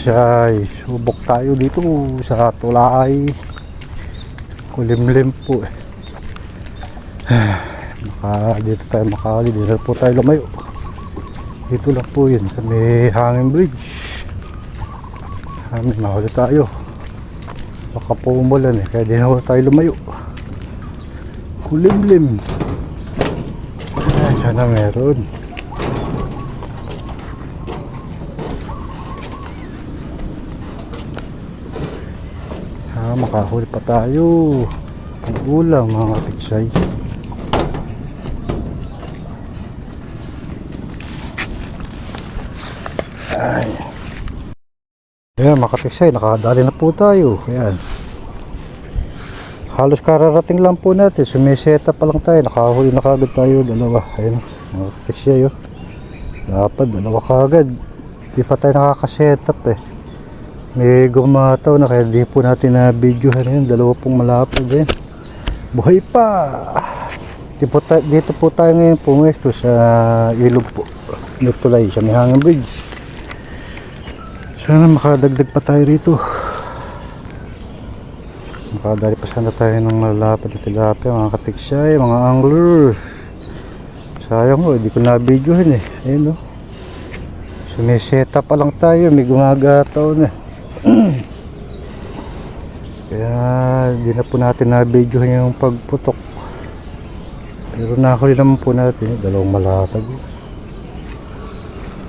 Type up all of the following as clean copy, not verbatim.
katiksay, subok tayo dito sa tulay. Kulimlim po eh. Dito tayo makakali, dito po tayo lumayo. Dito lang po yun sa may hanging bridge. Mahuli tayo, baka po umulan eh, kaya di na tayo lumayo. Kulimlim. Sana meron. Makahuli pa tayo ang ulam mga katiksay. Ayan mga katiksay, nakadali na po tayo. Ayan, halos kararating lang po natin, sumiseta pa lang tayo, nakahuli na kagad tayo dalawa. Ayan mga katiksay, dapat dalawa kagad, di pa tayo nakakaset up eh. May gumataw na kaya di po natin na videohan yun. Dalawa pong malapad din. Buhay pa. Dito po tayo ngayon pumwesto sa ilog po. Nutulay sa may hanging bridge. Sana makadagdag pa tayo rito. Makadali pa sana tayo ng malapad na tilapia mga katiksay, mga angler. Sayang hindi ko na videohan eh. Ayun sumiseta pa lang tayo, may gumagataw na. Kaya di na po natin na-videohan yung pagputok, pero nakahuli naman po natin dalawang malapad.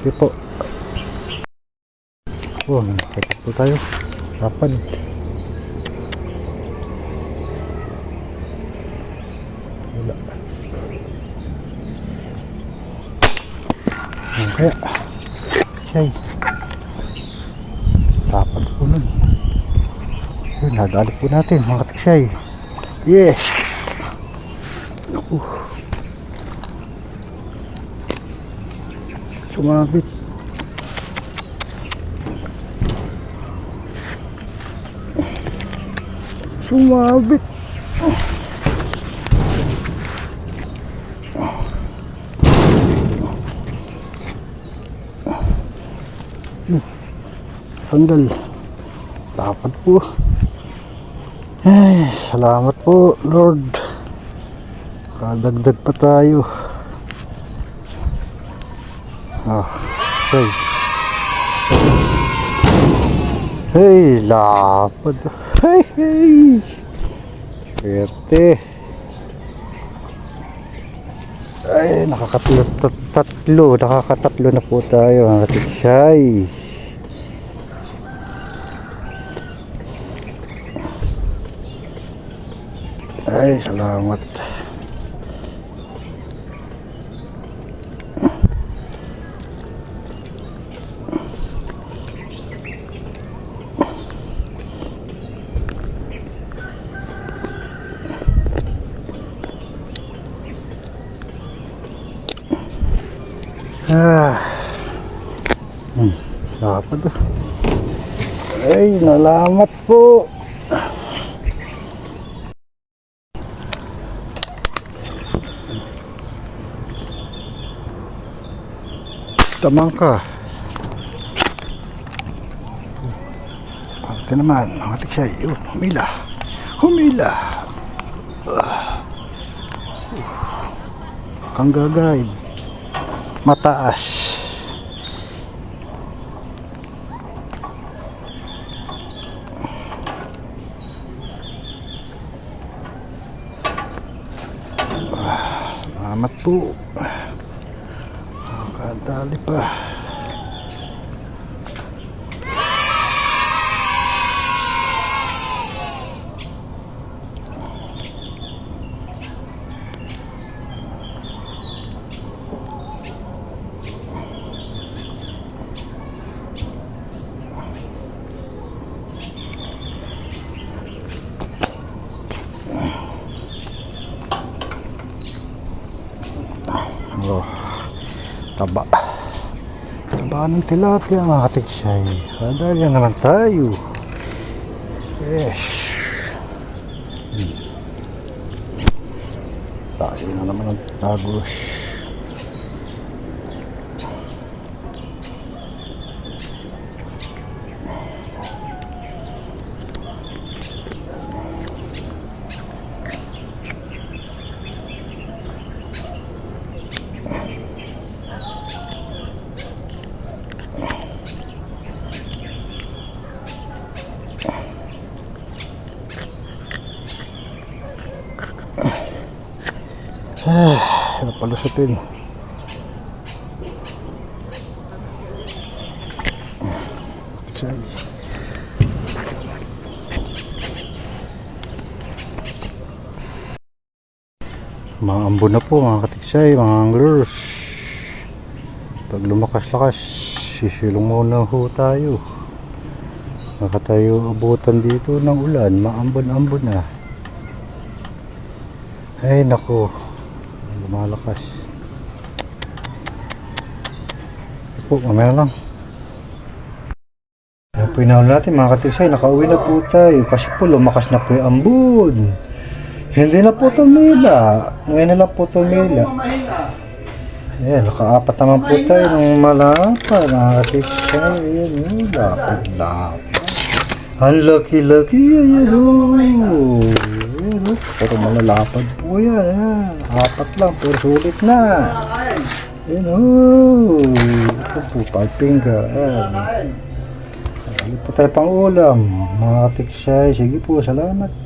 Okay po. Nakakita po tayo lapad. Wala. Kaya okay, lapad po nun. Yun, nadali po natin mga katiksay. Yes. Sumabit. Sumabit. Tanggal. Dapat po. Ay, salamat po Lord, kadagdag pa tayo. Say. Hey, lapad. Hey. Swerte. Ay, nakakatatlo na po tayo mga katiksay. Ay, salamat. Dapat. Ay, salamat po. Tamangka. Ito naman mga tiksay. Humila. Kang gagay. Mataas. Salamat po. Kadali pa. Taba ng tilapia mga katiksay. Kadali naman tayo. Yes. Tayo na naman ang tagos. Napalusutin. Tiksay. Mga ambon na po mga katiksay, mga anglers. Pag lumakas-lakas, sisilong muna ho tayo. Baka tayo abutan dito ng ulan, maambon-ambon na. Ay nako, lumalakas. Po, mamaya lang. Ayan po inahon natin mga katiksay, nakauwi na po tayo kasi po lumakas na po yung ambon. Hindi na po tumila. Ngayon na lang po tumila. Ayan, nakaapat naman po tayo ng malapad. Nakakatikay. Ayan, lapad-lapad. Ang lucky-lucky. Ayan, ayan, pero malalapad po yan. Ayan. Apat lang, pero sulit na. Ayan, ito po, 5 finger. Ayan. Ayan po tayo pang ulam. Mga katiksay. Sige po, salamat.